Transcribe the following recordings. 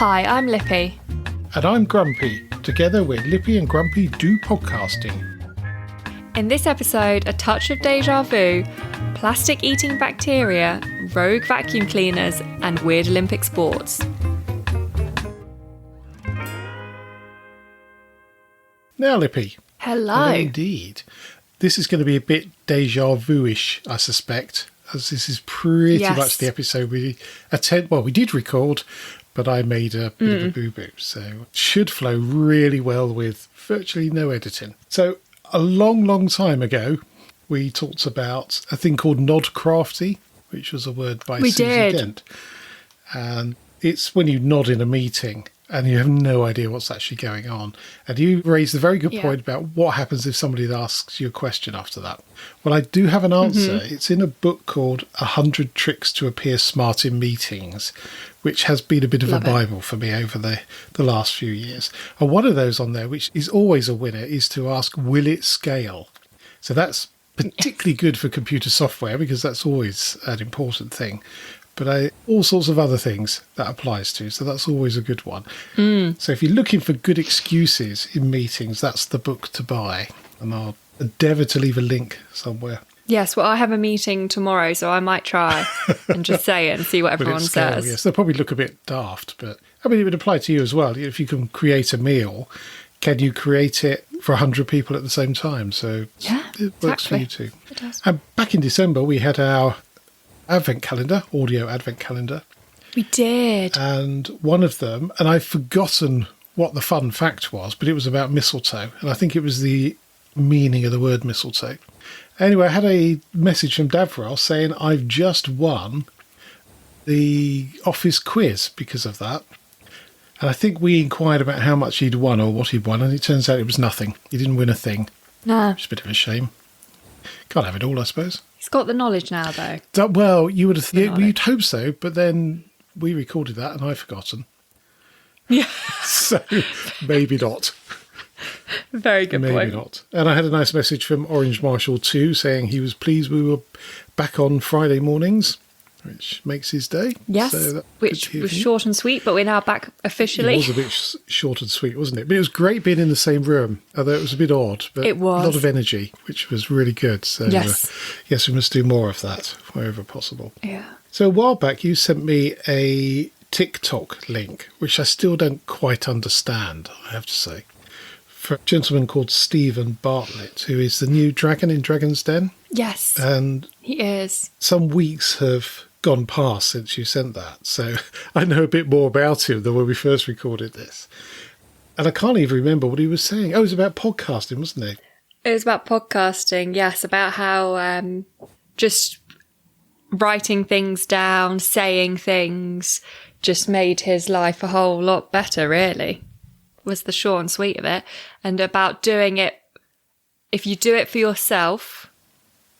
Hi, I'm Lippy. And I'm Grumpy. Together we're Lippy and Grumpy Do Podcasting. In this episode, a touch of deja vu, plastic-eating bacteria, rogue vacuum cleaners, and weird Olympic sports. Now, Lippy. Hello. Indeed. This is going to be a bit deja vu-ish, I suspect, as this is pretty much the episode we did record, but I made a bit of a boo-boo, so it should flow really well with virtually no editing. So, a long, long time ago, we talked about a thing called nodcrafty, which was a word by Susie Dent. And it's when you nod in a meeting and you have no idea what's actually going on. And you raised a very good point about what happens if somebody asks you a question after that. Well, I do have an answer. It's in a book called 100 Tricks to Appear Smart in Meetings, which has been a bit of a Bible for me over the last few years. And one of those on there, which is always a winner, is to ask, will it scale? So that's particularly good for computer software because that's always an important thing. But all sorts of other things that applies to, so that's always a good one. So if you're looking for good excuses in meetings, that's the book to buy. And I'll endeavour to leave a link somewhere. Yes, well, I have a meeting tomorrow, so I might try and just say it and see what everyone says. Yes, they'll probably look a bit daft, but I mean, it would apply to you as well. If you can create a meal, can you create it for 100 people at the same time? So it works for you too. It does. And back in December, we had our advent calendar, audio advent calendar. We did. And one of them, and I've forgotten what the fun fact was, but it was about mistletoe. And I think it was the meaning of the word mistletoe. Anyway, I had a message from Davros saying I've just won the office quiz because of that. And I think we inquired about how much he'd won or what he'd won, and it turns out it was nothing. He didn't win a thing. No. It's a bit of a shame. Can't have it all, I suppose. He's got the knowledge now, though. Well, you would have you'd hope so, but then we recorded that and I've forgotten. Yeah. So maybe not. Very good point. Maybe not. And I had a nice message from Orange Marshall too, saying he was pleased we were back on Friday mornings, which makes his day. Yes, so which was short and sweet, but we're now back officially. It was a bit short and sweet, wasn't it? But it was great being in the same room, although it was a bit odd. But it was. A lot of energy, which was really good. So yes, we must do more of that wherever possible. Yeah. So a while back, you sent me a TikTok link, which I still don't quite understand, I have to say, for a gentleman called Stephen Bartlett, who is the new dragon in Dragon's Den. Yes, and he is. Some weeks have gone past since you sent that, so I know a bit more about him than when we first recorded this. And I can't even remember what he was saying. Oh, it was about podcasting, wasn't it? It was about podcasting, yes, about how just writing things down, saying things, just made his life a whole lot better, really, was the short and sweet of it. And about doing it, if you do it for yourself,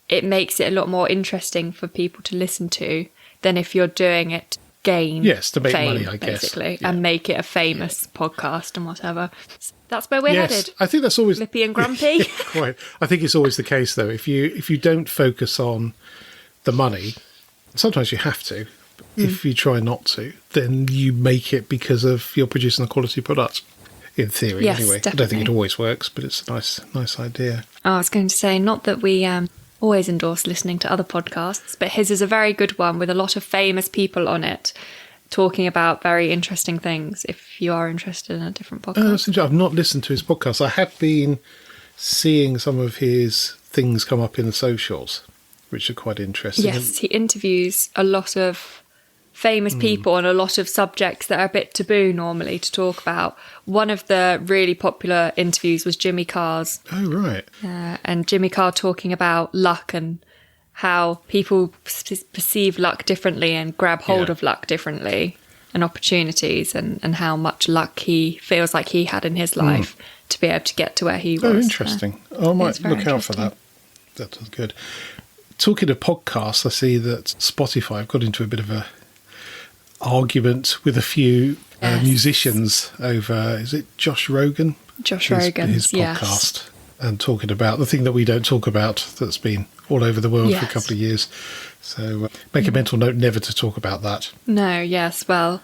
it makes it a lot more interesting for people to listen to than if you're doing it to gain to make fame, money, I guess. Basically, and make it a famous podcast and whatever. That's where we're headed. I think that's always Lippy and Grumpy. Quite. I think it's always the case, though. If you don't focus on the money, sometimes you have to. But if you try not to, then you make it because of you're producing a quality product. In theory, anyway. Definitely. I don't think it always works, but it's a nice idea. I was going to say, not that we always endorse listening to other podcasts, but his is a very good one with a lot of famous people on it talking about very interesting things, if you are interested in a different podcast. I've not listened to his podcast. I have been seeing some of his things come up in the socials, which are quite interesting. Yes, he interviews a lot of famous people on a lot of subjects that are a bit taboo normally to talk about. One of the really popular interviews was Jimmy Carr's. Oh, right. And Jimmy Carr talking about luck and how people perceive luck differently and grab hold of luck differently and opportunities and how much luck he feels like he had in his life to be able to get to where he was. Oh, interesting. I might look out for that. That was good. Talking of podcasts, I see that Spotify have got into a bit of a argument with a few musicians over, is it Josh Rogan? His podcast. And talking about the thing that we don't talk about that's been all over the world for a couple of years. So make a mental note never to talk about that. No, yes. Well,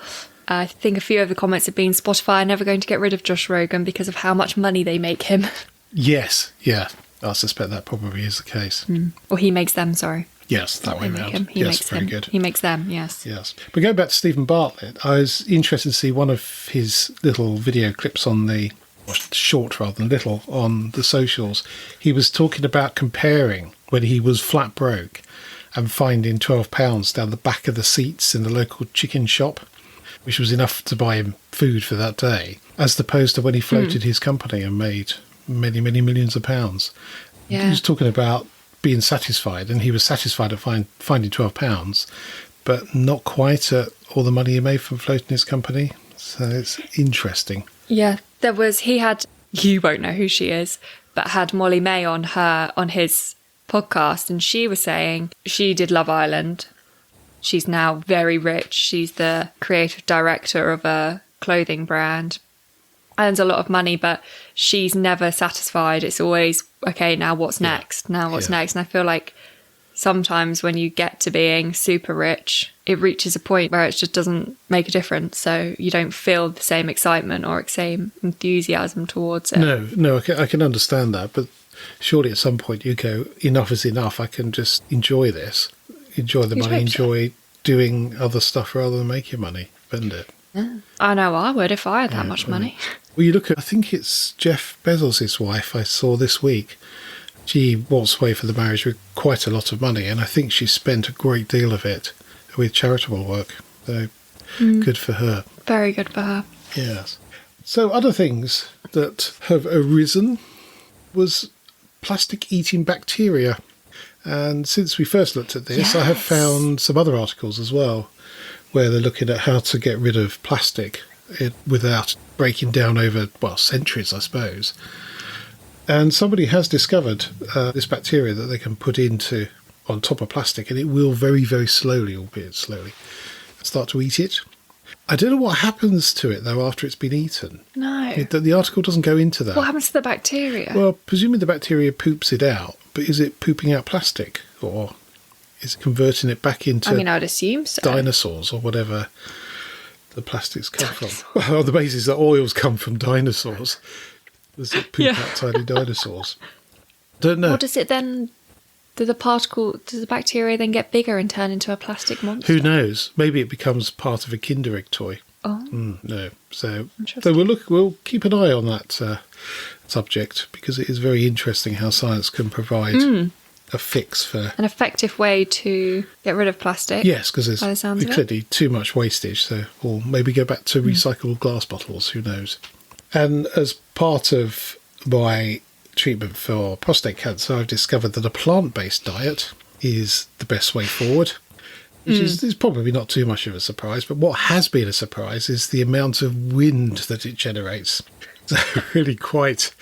I think a few of the comments have been Spotify are never going to get rid of Josh Rogan because of how much money they make him. Yes, yeah. I suspect that probably is the case. Or he makes them, sorry. Yes, that way round. He makes very him. good. He makes them, yes. Yes. But going back to Stephen Bartlett, I was interested to see one of his little video clips on the, or short rather than little, on the socials. He was talking about comparing when he was flat broke and finding £12 down the back of the seats in the local chicken shop, which was enough to buy him food for that day, as opposed to when he floated his company and made many, many millions of pounds. Yeah. He was talking about being satisfied, and he was satisfied at finding £12, but not quite at all the money he made from floating his company. So it's interesting. Yeah, you won't know who she is, but had Molly May on his podcast, and she was saying she did Love Island. She's now very rich. She's the creative director of a clothing brand. Earns a lot of money, but she's never satisfied. It's always, okay, now what's next? Now what's next? And I feel like sometimes when you get to being super rich, it reaches a point where it just doesn't make a difference. So you don't feel the same excitement or same enthusiasm towards it. No, I can understand that. But surely at some point you go, enough is enough. I can just enjoy this, enjoy the money, enjoy doing other stuff rather than making money. Spend it. Yeah. I know I would if I had that much money. Well, you look at, I think it's Jeff Bezos' wife I saw this week. She waltzed away for the marriage with quite a lot of money, and I think she spent a great deal of it with charitable work. So good for her. Very good for her. Yes. So other things that have arisen was plastic eating bacteria. And since we first looked at this, I have found some other articles as well, where they're looking at how to get rid of plastic without breaking down over, centuries, I suppose. And somebody has discovered this bacteria that they can put on top of plastic, and it will very, very slowly, albeit slowly, start to eat it. I don't know what happens to it, though, after it's been eaten. No. The article doesn't go into that. What happens to the bacteria? Well, presumably the bacteria poops it out, but is it pooping out plastic, or is it converting it back into I'd assume so. Dinosaurs or whatever the plastics come from? Well, on the basis that oils come from dinosaurs. Does it poop out tiny dinosaurs? Don't know. Or does it then... Does the bacteria then get bigger and turn into a plastic monster? Who knows? Maybe it becomes part of a Kinder Egg toy. Oh. No. So we'll keep an eye on that subject, because it is very interesting how science can provide a fix for... An effective way to get rid of plastic. Yes, because there's clearly too much wastage. So we'll maybe go back to recyclable glass bottles. Who knows? And as part of my treatment for prostate cancer, I've discovered that a plant-based diet is the best way forward, which is probably not too much of a surprise. But what has been a surprise is the amount of wind that it generates. So really quite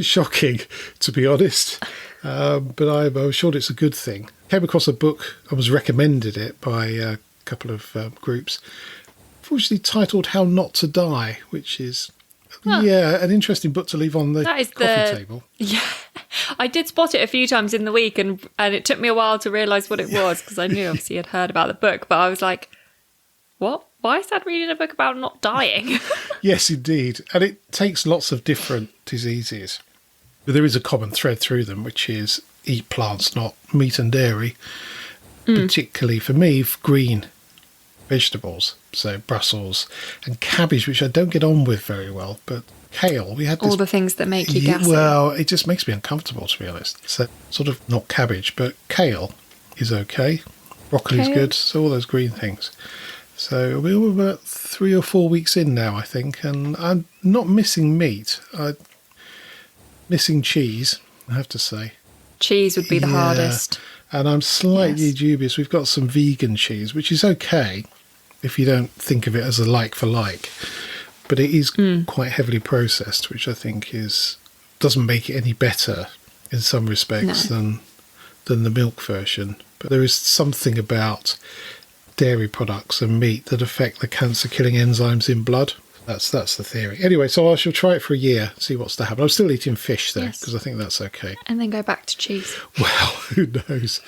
shocking, to be honest. But I'm sure it's a good thing. Came across a book, I was recommended it by a couple of groups, unfortunately titled How Not to Die, which is... an interesting book to leave on the coffee table. Yeah, I did spot it a few times in the week, and it took me a while to realise what it was, because I knew obviously I'd heard about the book, but I was like, what? Why is that reading a book about not dying? Yes, indeed. And it takes lots of different diseases. But there is a common thread through them, which is eat plants, not meat and dairy. Particularly for me, green vegetables, so Brussels and cabbage, which I don't get on with very well, but kale, we had this, all the things that make you gassy. Well, it just makes me uncomfortable, to be honest. So sort of not cabbage, but kale is okay. Broccoli's good, so all those green things. So we're about 3 or 4 weeks in now, I think, and I'm not missing meat. I'm missing cheese, I have to say. Cheese would be the hardest. And I'm slightly dubious. We've got some vegan cheese, which is okay if you don't think of it as a like for like. But it is quite heavily processed, which I think doesn't make it any better in some respects than the milk version. But there is something about dairy products and meat that affect the cancer-killing enzymes in blood. That's the theory. Anyway, so I shall try it for a year, see what's to happen. I'm still eating fish, though, because I think that's okay. And then go back to cheese. Well, who knows?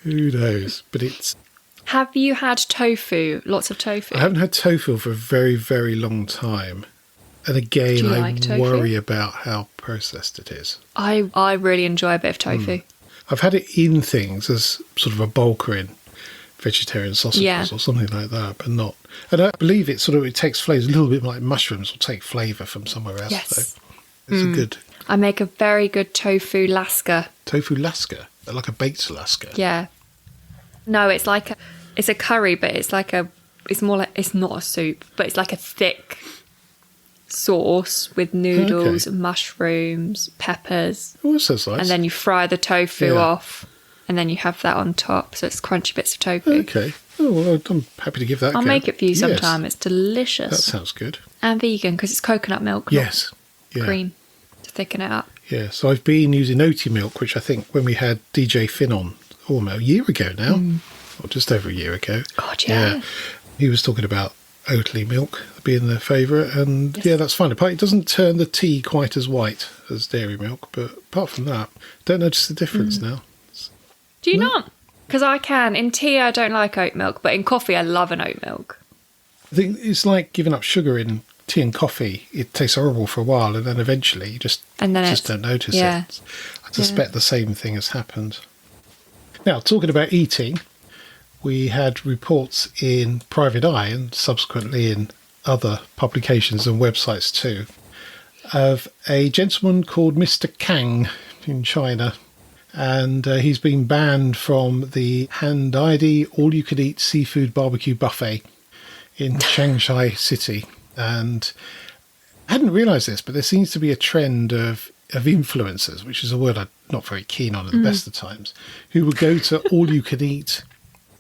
Who knows? But Have you had tofu? Lots of tofu? I haven't had tofu for a very, very long time. And again, I worry about how processed it is. I really enjoy a bit of tofu. I've had it in things as sort of a bulk or in vegetarian sausages or something like that, but not. And I believe it takes flavours a little bit like mushrooms will take flavour from somewhere else. Yes. So it's a good. I make a very good tofu lasca. Tofu lasca? Like a baked lasca? Yeah. No, it's a curry, but it's more like, it's not a soup, but it's like a thick sauce with noodles, mushrooms, peppers. Oh, that sounds nice. And then you fry the tofu off, and then you have that on top. So it's crunchy bits of tofu. Okay. Oh, well, I'm happy to give that a go. I'll make it for you sometime. It's delicious. That sounds good. And vegan, because it's coconut milk, yes. not cream, to thicken it up. Yeah, so I've been using oaty milk, which I think when we had DJ Finn on, almost a year ago now, or just over a year ago. God, yeah. He was talking about Oatly milk being their favourite, and that's fine. It doesn't turn the tea quite as white as dairy milk, but apart from that, don't notice the difference now. Do you not? Because I can. In tea, I don't like oat milk, but in coffee, I love an oat milk. I think it's like giving up sugar in tea and coffee. It tastes horrible for a while, and then eventually you just don't notice it. I suspect the same thing has happened. Now, talking about eating, we had reports in Private Eye and subsequently in other publications and websites too of a gentleman called Mr. Kang in China, and he's been banned from the Handadi all-you-can-eat seafood BBQ Buffet in Shanghai City. And I hadn't realised this, but there seems to be a trend of influencers, which is a word I'm not very keen on at the best of times, who would go to all-you-can-eat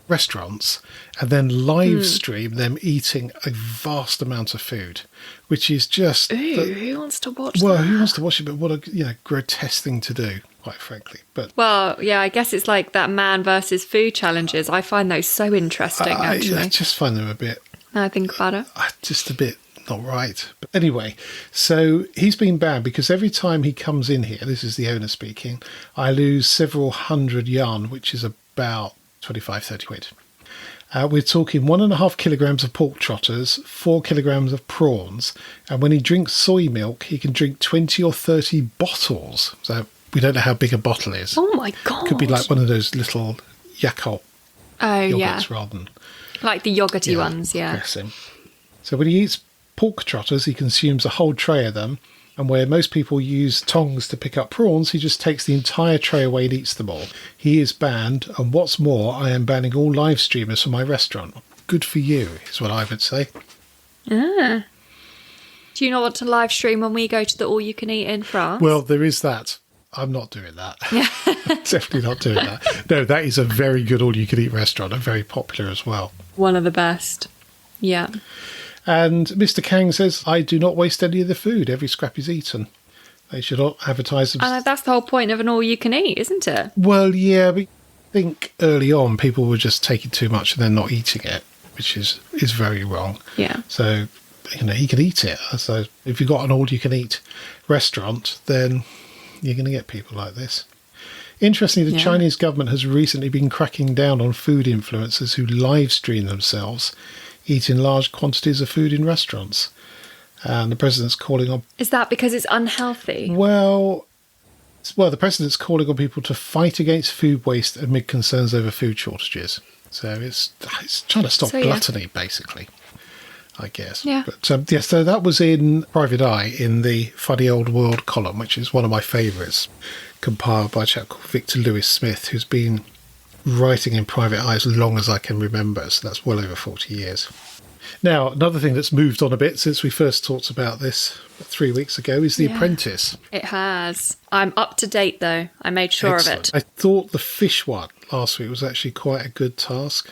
restaurants and then live stream them eating a vast amount of food, which is just... who wants to watch that? Well, who wants to watch it? But what a grotesque thing to do, quite frankly. But well, yeah, I guess it's like that man versus food challenges. I find those so interesting, actually. I just find them a bit... Now I think about it. Just a bit not right. But anyway, so he's been banned because every time he comes in here, this is the owner speaking, I lose several hundred yuan, which is about 25-30 quid. We're talking 1.5 kilograms of pork trotters, 4 kilograms of prawns, and when he drinks soy milk, he can drink 20 or 30 bottles. So we don't know how big a bottle is. Oh my God. Could be like one of those little Yakult yogurts rather than... Like the yogurty ones, Bless him. So when he eats pork trotters, he consumes a whole tray of them, and where most people use tongs to pick up prawns, he just takes the entire tray away and eats them all. He is banned, and what's more, I am banning all live streamers from my restaurant. Good for you, is what I would say. Ah. Do you not want to live stream when we go to the all-you-can-eat in France? Well, there is that. I'm not doing that. Definitely not doing that. No, that is a very good all-you-can-eat restaurant and very popular as well. One of the best. Yeah. And Mr. Kang says, I do not waste any of the food. Every scrap is eaten. They should not advertise them. And that's the whole point of an all-you-can-eat, isn't it? Well, yeah, but I think early on people were just taking too much and then not eating it, which is very wrong. Yeah. So, he can eat it. So if you've got an all-you-can-eat restaurant, then you're going to get people like this. Interestingly, the Chinese government has recently been cracking down on food influencers who live stream themselves eating large quantities of food in restaurants. And the president's calling on... Is that because it's unhealthy? Well, the president's calling on people to fight against food waste amid concerns over food shortages. So it's trying to stop gluttony, basically, I guess. Yeah. But so that was in Private Eye in the Funny Old World column, which is one of my favourites, compiled by a chap called Victor Lewis Smith, who's been writing in Private Eye as long as I can remember. So that's well over 40 years. Now, another thing that's moved on a bit since we first talked about this 3 weeks ago is The Apprentice. It has. I'm up to date, though. I made sure of it. I thought the fish one last week was actually quite a good task.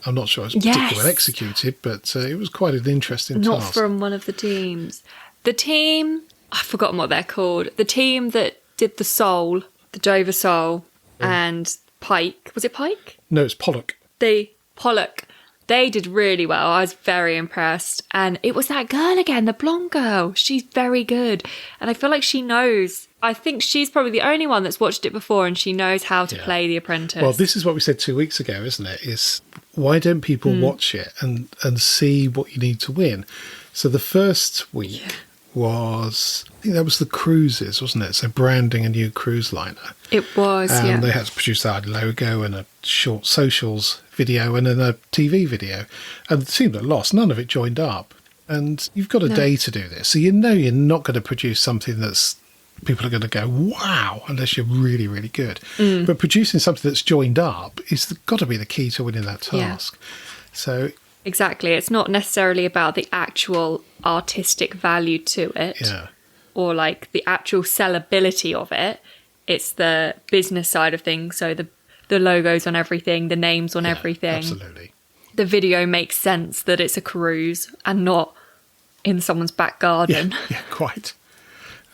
I'm not sure it was particularly well executed, but it was quite an interesting task. Not from one of the teams. The team, I've forgotten what they're called. The team that did the sole, the Dover sole, and pike. Was it pike? No, it's pollock. The pollock. They did really well. I was very impressed. And it was that girl again, the blonde girl. She's very good. And I feel like she knows. I think she's probably the only one that's watched it before and she knows how to play The Apprentice. Well, this is what we said 2 weeks ago, isn't it? Is why don't people watch it and see what you need to win? So the first week was, I think that was the cruises, wasn't it? So branding a new cruise liner. It was, and they had to produce that logo and a short socials video and then a TV video. And the team that lost, none of it joined up. And you've got a day to do this. So you know you're not going to produce something that's people are going to go, wow, unless you're really, really good. But producing something that's joined up is got to be the key to winning that task. So exactly. It's not necessarily about the actual artistic value to it or like the actual sellability of it. It's the business side of things. So the logos on everything, the names on everything. Absolutely. The video makes sense that it's a cruise and not in someone's back garden. Yeah, quite.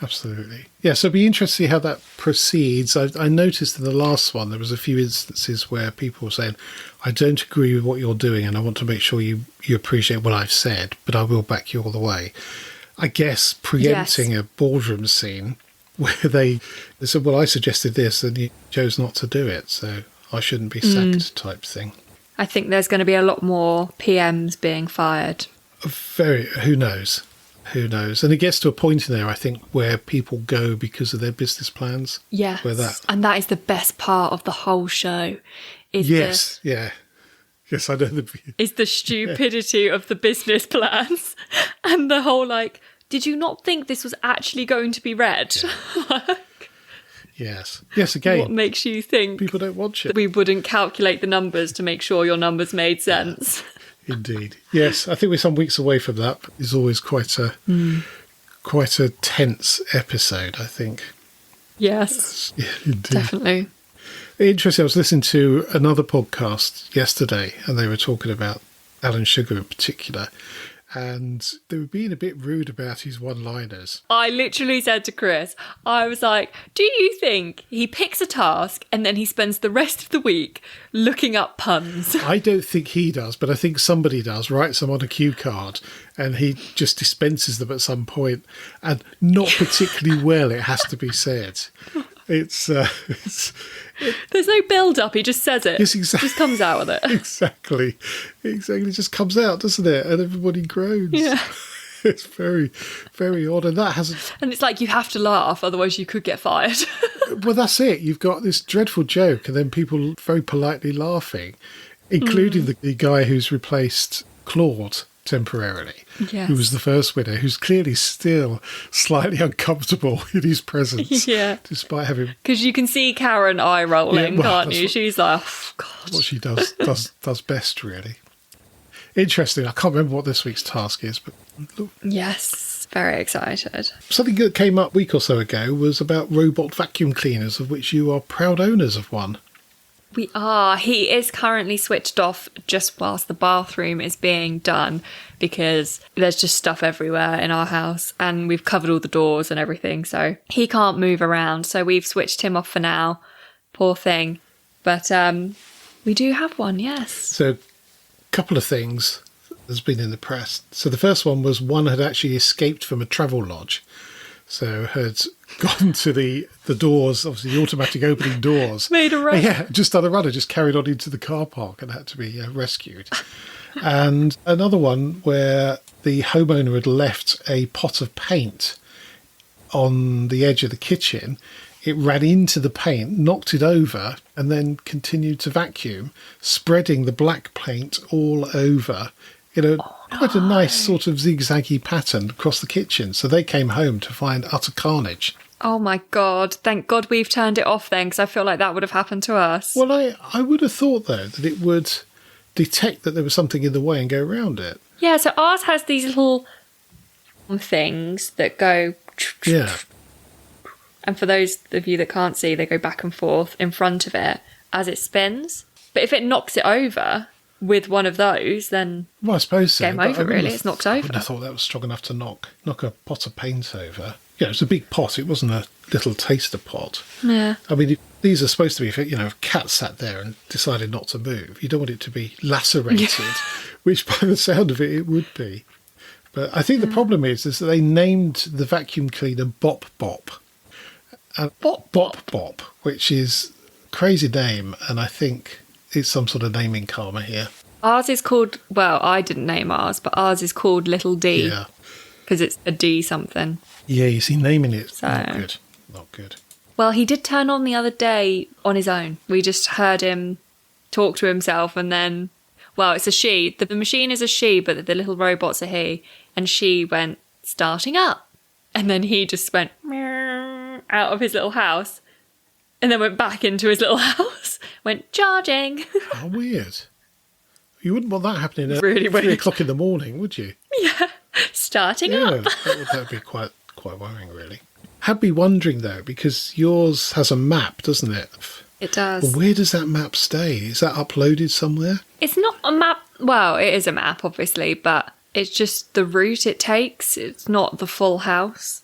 Absolutely. Yeah, so it'd be interesting to see how that proceeds. I noticed in the last one there was a few instances where people were saying, I don't agree with what you're doing and I want to make sure you appreciate what I've said, but I will back you all the way. I guess preempting a boardroom scene where they said, well, I suggested this and you chose not to do it, so I shouldn't be sacked type thing. I think there's going to be a lot more PMs being fired. Who knows? Who knows? And it gets to a point in there, I think, where people go because of their business plans. Yes. And that is the best part of the whole show. Yes, I know. Is the stupidity of the business plans and the whole, like, did you not think this was actually going to be read? Yes, again. What makes you think people don't watch it? We wouldn't calculate the numbers to make sure your numbers made sense. Indeed. Yes, I think we're some weeks away from that. It's always quite a tense episode, I think. Yes. Yeah, indeed. Definitely. Interesting. I was listening to another podcast yesterday and they were talking about Alan Sugar in particular. And they were being a bit rude about his one-liners. I literally said to Chris, I was like, do you think he picks a task and then he spends the rest of the week looking up puns? I don't think he does, but I think somebody does, writes them on a cue card and he just dispenses them at some point. And not particularly well, it has to be said. There's no build-up, he just says it. Yes, exactly. Just comes out with it. Exactly. It just comes out, doesn't it? And everybody groans. Yeah. It's very, very odd. And that hasn't... And it's like you have to laugh, otherwise you could get fired. Well, that's it. You've got this dreadful joke and then people very politely laughing, including the guy who's replaced Claude temporarily, who was the first winner, who's clearly still slightly uncomfortable in his presence, despite having... Because you can see Karen eye rolling, can't you? She's like, oh, God. What she does best, really. Interesting. I can't remember what this week's task is, but... Yes, very excited. Something that came up a week or so ago was about robot vacuum cleaners, of which you are proud owners of one. We are. He is currently switched off just whilst the bathroom is being done because there's just stuff everywhere in our house and we've covered all the doors and everything, so he can't move around. So we've switched him off for now. Poor thing. But we do have one, yes. So a couple of things that's been in the press. So the first one was one had actually escaped from a travel lodge. So had gone to the doors, obviously the automatic opening doors. Made a run. Yeah, just done a runner, just carried on into the car park and had to be rescued. And another one where the homeowner had left a pot of paint on the edge of the kitchen. It ran into the paint, knocked it over, and then continued to vacuum, spreading the black paint all over. Quite a nice sort of zigzaggy pattern across the kitchen. So they came home to find utter carnage. Oh my God. Thank God we've turned it off then, because I feel like that would have happened to us. Well, I would have thought, though, that it would detect that there was something in the way and go around it. Yeah, so ours has these little things that go... Yeah. And for those of you that can't see, they go back and forth in front of it as it spins. But if it knocks it over... with one of those, then I suppose so. Game over, really. It's knocked over. I thought that was strong enough to knock a pot of paint over. it's a big pot. It wasn't a little taster pot. Yeah. I mean, these are supposed to be, if a cat sat there and decided not to move, you don't want it to be lacerated, which by the sound of it, it would be. But I think the problem is that they named the vacuum cleaner Bop Bop. Bop Bop, which is a crazy name, and I think it's some sort of naming karma here. Ours is called, well, I didn't name ours, but ours is called Little D. Yeah. Because it's a D something. Yeah, you see, naming it, So, not good. Well, he did turn on the other day on his own. We just heard him talk to himself and then, well, it's a she. The machine is a she, but the little robot's a he. And she went, starting up. And then he just went meow, out of his little house and then went back into his little house, went charging. How weird. You wouldn't want that happening at Really 3 weird. o'clock in the morning, would you? Yeah, starting Yeah, up. that would be quite worrying, really. Had me wondering, though, because yours has a map, doesn't it? It does. Well, where does that map stay? Is that uploaded somewhere? It's not a map. Well, it is a map, obviously, but it's just the route it takes. It's not the full house.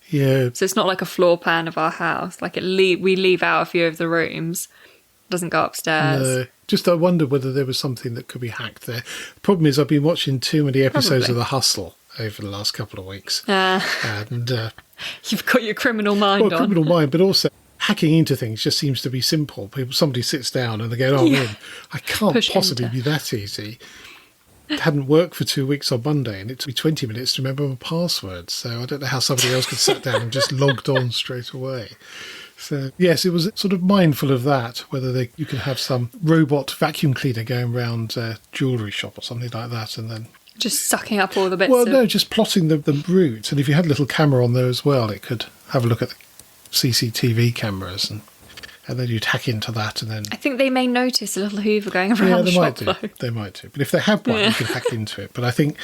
Yeah. So it's not like a floor plan of our house. Like we leave out a few of the rooms. It doesn't go upstairs. No. Just I wonder whether there was something that could be hacked there. The problem is I've been watching too many episodes Probably. of The Hustle over the last couple of weeks. And you've got your criminal mind on. criminal mind, but also hacking into things just seems to be simple. Somebody sits down and they go, I can't Push possibly enter. be that easy. It hadn't worked for 2 weeks on Monday and it took me 20 minutes to remember my password. So I don't know how somebody else could sit down and just logged on straight away. So, yes, it was sort of mindful of that, whether you could have some robot vacuum cleaner going around a jewellery shop or something like that and then... Just sucking up all the bits Well, of... no, just plotting the route. And if you had a little camera on there as well, it could have a look at the CCTV cameras and then you'd hack into that and then... I think they may notice a little Hoover going around the they shop, might do. though. They might do. But if they have one, you can hack into it. But I think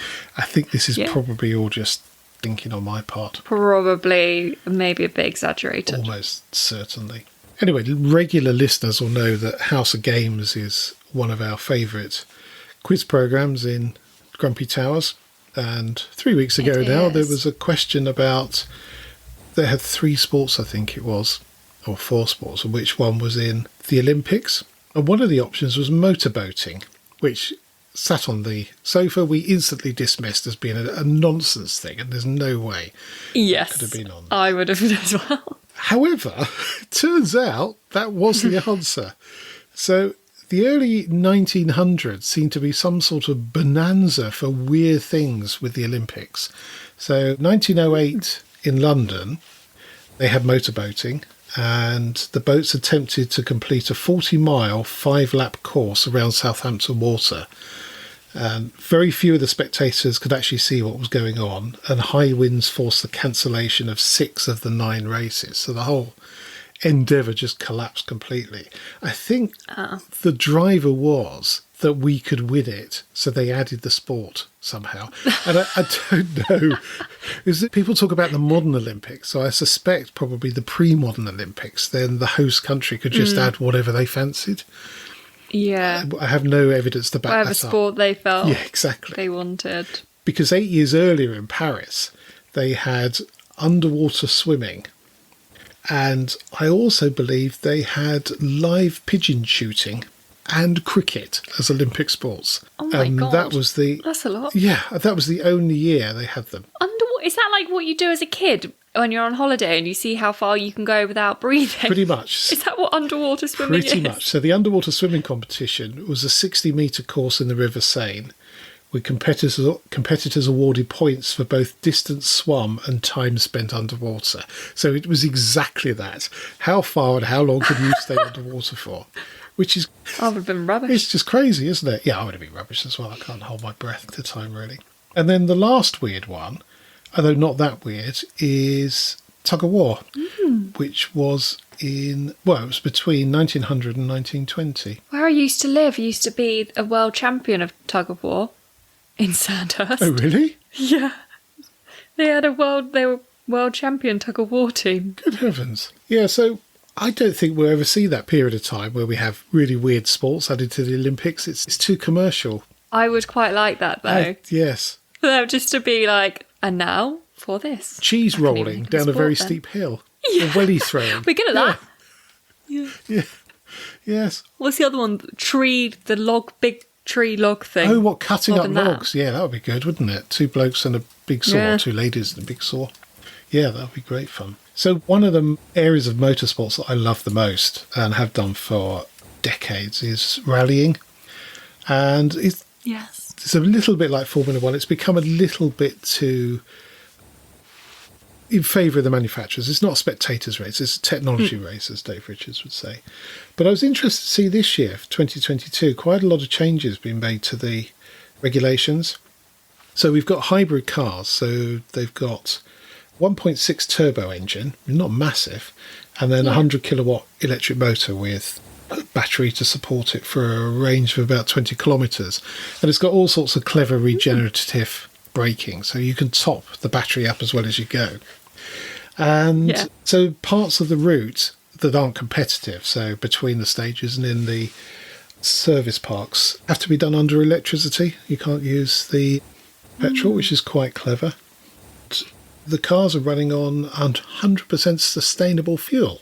this is probably all just thinking on my part. Probably, maybe a bit exaggerated. Almost certainly. Anyway, regular listeners will know that House of Games is one of our favourite quiz programmes in Grumpy Towers. And 3 weeks ago now, there was a question about... They had 3 sports, I think it was, or 4 sports, and which one was in the Olympics. And one of the options was motorboating, which sat on the sofa. We instantly dismissed as being a nonsense thing, and there's no way Yes, it could have been on. I would have as well. However, it turns out that was the answer. So the early 1900s seemed to be some sort of bonanza for weird things with the Olympics. So 1908 in London, they had motorboating, and the boats attempted to complete a 40-mile, 5-lap course around Southampton Water. And very few of the spectators could actually see what was going on, and high winds forced the cancellation of 6 of the 9 races. So the whole endeavour just collapsed completely. I think the driver was that we could win it, so they added the sport somehow. And I don't know. Is it, people talk about the modern Olympics, so I suspect probably the pre-modern Olympics, then the host country could just add whatever they fancied. Yeah. I have no evidence to back Whatever that up. sport they felt they wanted. Because 8 years earlier in Paris, they had underwater swimming. And I also believe they had live pigeon shooting and cricket as Olympic sports. Oh my God. That's a lot. Yeah, that was the only year they had them. Is that like what you do as a kid when you're on holiday and you see how far you can go without breathing? Pretty much. Is that what underwater swimming is? Pretty much. So the underwater swimming competition was a 60-metre course in the River Seine, with competitors awarded points for both distance swum and time spent underwater. So it was exactly that. How far and how long could you stay underwater for? Which is... I would have been rubbish. It's just crazy, isn't it? Yeah, I would have been rubbish as well. I can't hold my breath at the time, really. And then the last weird one, although not that weird, is tug of war, which was it was between 1900 and 1920. Where I used to live, used to be a world champion of tug of war in Sandhurst. Oh, really? Yeah. They were world champion tug of war team. Good heavens. Yeah, so I don't think we'll ever see that period of time where we have really weird sports added to the Olympics. It's too commercial. I would quite like that, though. Yes. Just to be like, and now, for this. Cheese rolling down a very steep hill. Yeah. Or welly throwing. We're good at that. Yeah. Yes. What's the other one? Big tree log thing. Oh, what, cutting up logs? Yeah, that would be good, wouldn't it? 2 blokes and a big saw, or 2 ladies and a big saw. Yeah, that would be great fun. So one of the areas of motorsports that I love the most and have done for decades is rallying. And it's a little bit like Formula One. It's become a little bit too in favour of the manufacturers. It's not a spectators race, it's a technology race, as Dave Richards would say. But I was interested to see this year, 2022, quite a lot of changes being made to the regulations. So we've got hybrid cars, so they've got 1.6 turbo engine, not massive, and then a 100 kilowatt electric motor with a battery to support it for a range of about 20 kilometres. And it's got all sorts of clever regenerative braking, so you can top the battery up as well as you go. And so parts of the route that aren't competitive, so between the stages and in the service parks, have to be done under electricity. You can't use the petrol, which is quite clever. The cars are running on 100% sustainable fuel,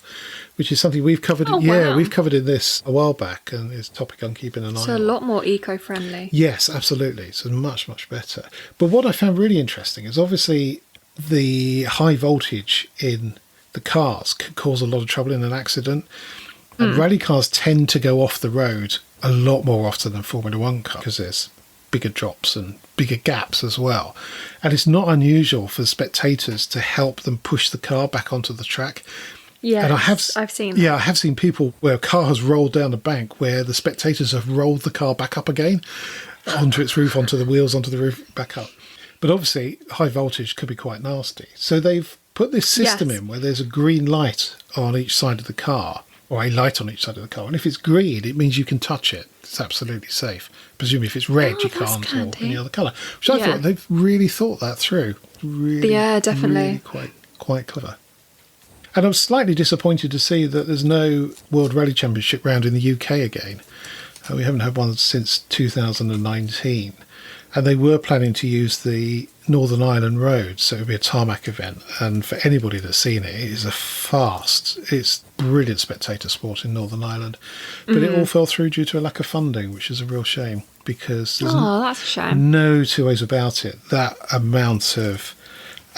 which is something we've covered. We've covered in this a while back, and it's a topic I'm keeping an eye on. So a lot more eco-friendly. Yes, absolutely. So much, much better. But what I found really interesting is obviously the high voltage in the cars can cause a lot of trouble in an accident. And rally cars tend to go off the road a lot more often than Formula One cars because there's bigger drops and bigger gaps as well. And it's not unusual for spectators to help them push the car back onto the track. Yeah, and I've seen that. Yeah, I have seen people where a car has rolled down the bank where the spectators have rolled the car back up again onto its roof, onto the wheels, onto the roof, back up. But obviously, high voltage could be quite nasty. So they've put this system in where there's a green light on each side of the car, or a light on each side of the car. And if it's green, it means you can touch it. It's absolutely safe. Presumably if it's red, you can't, or any other colour. Which I thought they've really thought that through. Really, definitely. Really quite clever. And I'm slightly disappointed to see that there's no World Rally Championship round in the UK again. We haven't had one since 2019. And they were planning to use the Northern Ireland Road, so it would be a tarmac event. And for anybody that's seen it, it is it's brilliant spectator sport in Northern Ireland. But it all fell through due to a lack of funding, which is a real shame, because there's that's a shame. No two ways about it. That amount of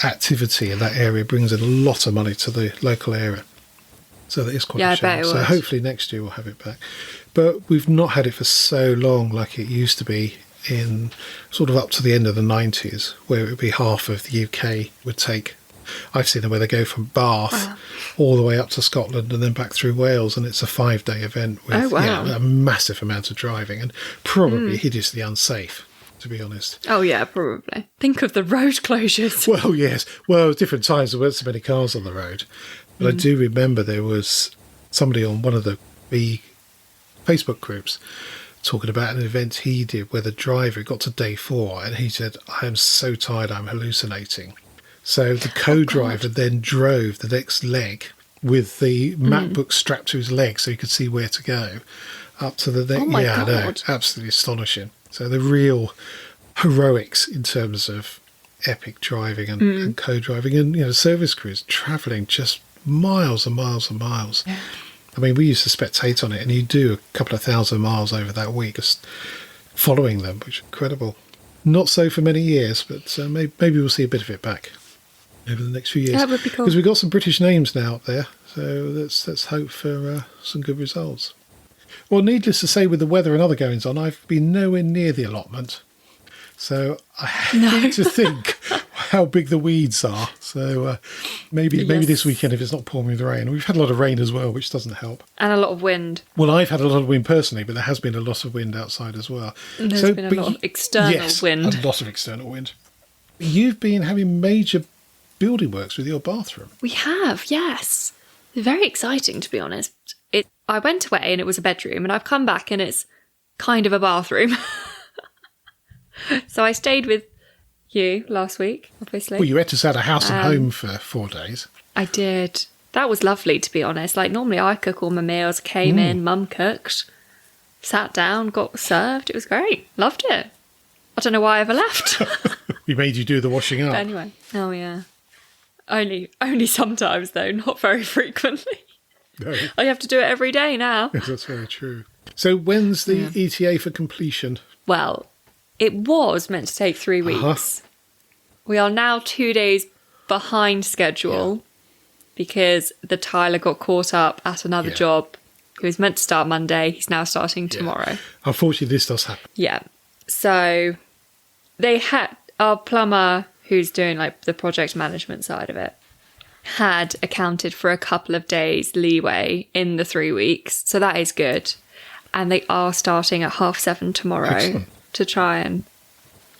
activity in that area brings in a lot of money to the local area. So that is quite a shame. So hopefully next year we'll have it back. But we've not had it for so long like it used to be in sort of up to the end of the 90s, where it would be half of the UK would take. I've seen them where they go from Bath all the way up to Scotland and then back through Wales, and it's a 5-day event with a massive amount of driving and probably hideously unsafe, to be honest. Oh yeah, probably. Think of the road closures. Well, yes. Well, different times there weren't so many cars on the road. But I do remember there was somebody on one of the Facebook groups talking about an event he did where the driver got to day 4 and he said, I am so tired, I'm hallucinating. So the co-driver then drove the next leg with the MacBook strapped to his leg so he could see where to go up to the next. Oh my God. No, absolutely astonishing. So the real heroics in terms of epic driving and co-driving, and service crews travelling just miles and miles and miles. Yeah. I mean, we used to spectate on it, and you do a couple of 1,000 miles over that week just following them, which is incredible. Not so for many years, but maybe we'll see a bit of it back over the next few years. That would be cool. Because we've got some British names now up there, so let's hope for some good results. Well, needless to say, with the weather and other goings on, I've been nowhere near the allotment. So I hate to think how big the weeds are. So maybe this weekend, if it's not pouring with rain. We've had a lot of rain as well, which doesn't help. And a lot of wind. Well, I've had a lot of wind personally, but there has been a lot of wind outside as well. And there's been a lot of external wind. A lot of external wind. You've been having major building works with your bathroom. We have, yes. Very exciting, to be honest. I went away and it was a bedroom, and I've come back and it's kind of a bathroom. So I stayed with you last week, obviously. Well, you had to out of house and home for 4 days. I did. That was lovely, to be honest. Like, normally I cook all my meals, came in, Mum cooked, sat down, got served. It was great. Loved it. I don't know why I ever left. We made you do the washing up. But anyway. Oh, yeah. Only sometimes, though, not very frequently. No. I have to do it every day now. Yes, that's very true. So when's the ETA for completion? Well, it was meant to take 3 weeks. We are now 2 days behind schedule because the Tyler got caught up at another job. He was meant to start Monday. He's now starting tomorrow. Unfortunately, this does happen. Yeah. So they had our plumber, who's doing like the project management side of it, had accounted for a couple of days leeway in the 3 weeks. So that is good. And they are starting at 7:30 tomorrow to try and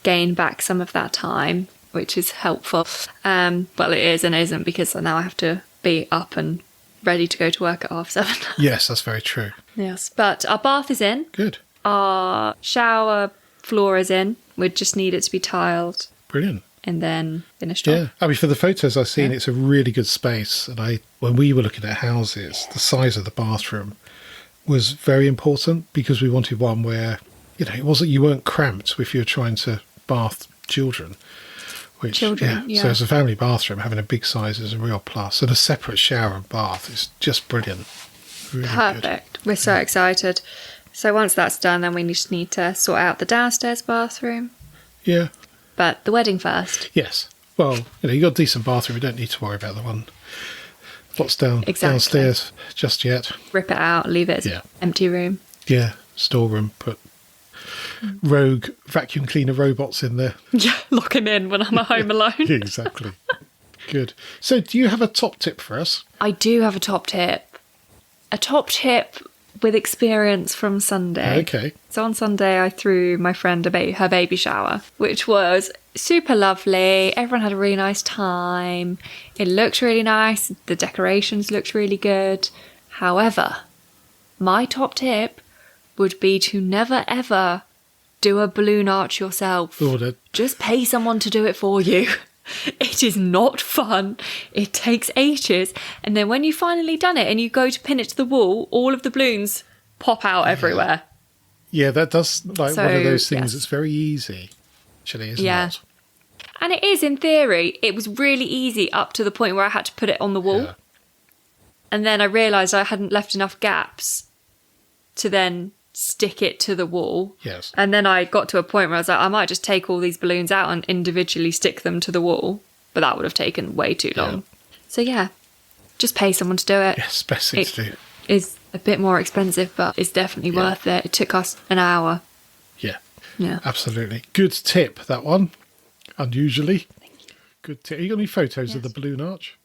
gain back some of that time, which is helpful. Well, it is and isn't, because now I have to be up and ready to go to work at 7:30. Yes, that's very true. Yes, but our bath is in. Good. Our shower floor is in. We just need it to be tiled. Brilliant. And then finished off. Yeah, I mean, for the photos I've seen, it's a really good space. And when we were looking at houses, the size of the bathroom was very important, because we wanted one where, you weren't cramped if you were trying to bath children. So as a family bathroom, having a big size is a real plus. And a separate shower and bath is just brilliant. Really perfect. Good. We're so excited. So once that's done, then we just need to sort out the downstairs bathroom. Yeah. But the wedding first. Yes. Well, you've got a decent bathroom. You don't need to worry about the one what's downstairs just yet. Rip it out, leave it as an empty room. Yeah, storeroom, put rogue vacuum cleaner robots in there. Yeah, lock him in when I'm at home alone. Yeah, exactly. Good. So do you have a top tip for us? I do have a top tip. A top tip with experience from Sunday. Okay. So on Sunday, I threw my friend her baby shower, which was super lovely. Everyone had a really nice time. It looked really nice. The decorations looked really good. However, my top tip would be to never, ever do a balloon arch yourself. Just pay someone to do it for you. It is not fun. It takes ages. And then when you've finally done it and you go to pin it to the wall, all of the balloons pop out everywhere. Yeah, that does one of those things that's very easy. Actually, isn't it? And it is, in theory. It was really easy up to the point where I had to put it on the wall. Yeah. And then I realised I hadn't left enough gaps to then stick it to the wall. Yes. And then I got to a point where I was like, I might just take all these balloons out and individually stick them to the wall. But that would have taken way too long. So just pay someone to do it. Yes, best thing to do. It is a bit more expensive, but it's definitely worth it. It took us an hour. Yeah. Yeah. Absolutely. Good tip, that one. Unusually. Good tip. Have you got any photos of the balloon arch?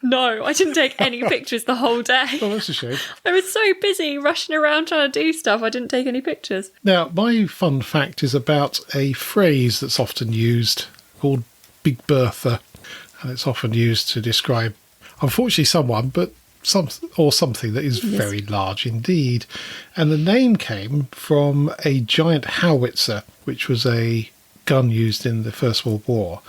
No, I didn't take any pictures the whole day. Oh, that's a shame. I was so busy rushing around trying to do stuff, I didn't take any pictures. Now, my fun fact is about a phrase that's often used called Big Bertha. And it's often used to describe, unfortunately, someone, but something that is very large indeed. And the name came from a giant howitzer, which was a gun used in the First World War,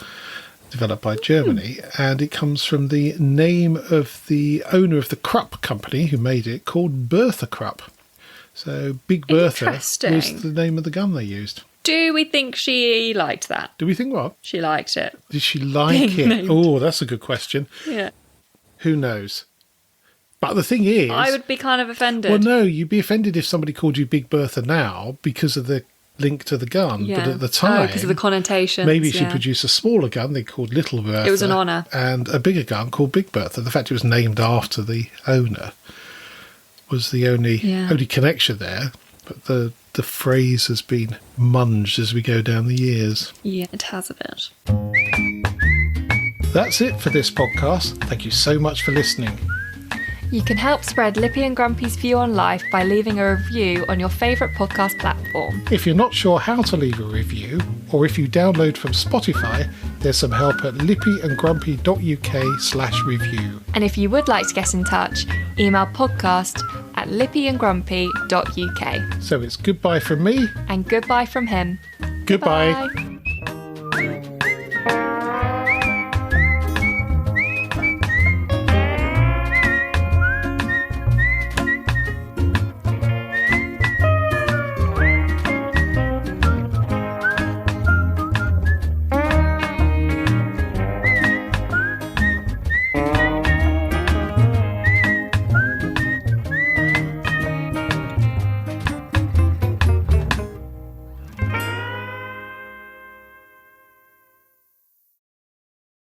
developed by Germany, and it comes from the name of the owner of the Krupp company who made it, called Bertha Krupp. So Big Bertha was the name of the gun they used. Do we think she liked that? Do we think what? She liked it. Did she like it? Oh, that's a good question. Yeah. Who knows? But the thing is, I would be kind of offended. Well, no, you'd be offended if somebody called you Big Bertha now because of the link to the gun, but at the time, because of the connotations, maybe she produced a smaller gun they called Little Bertha. It was an honour. And a bigger gun called Big Bertha. The fact it was named after the owner was the only connection there. But the phrase has been munged as we go down the years. Yeah, it has a bit. That's it for this podcast. Thank you so much for listening. You can help spread Lippy and Grumpy's view on life by leaving a review on your favourite podcast platform. If you're not sure how to leave a review, or if you download from Spotify, there's some help at lippyandgrumpy.uk/review. And if you would like to get in touch, email podcast@lippyandgrumpy.uk. So it's goodbye from me. And goodbye from him. Goodbye. Goodbye.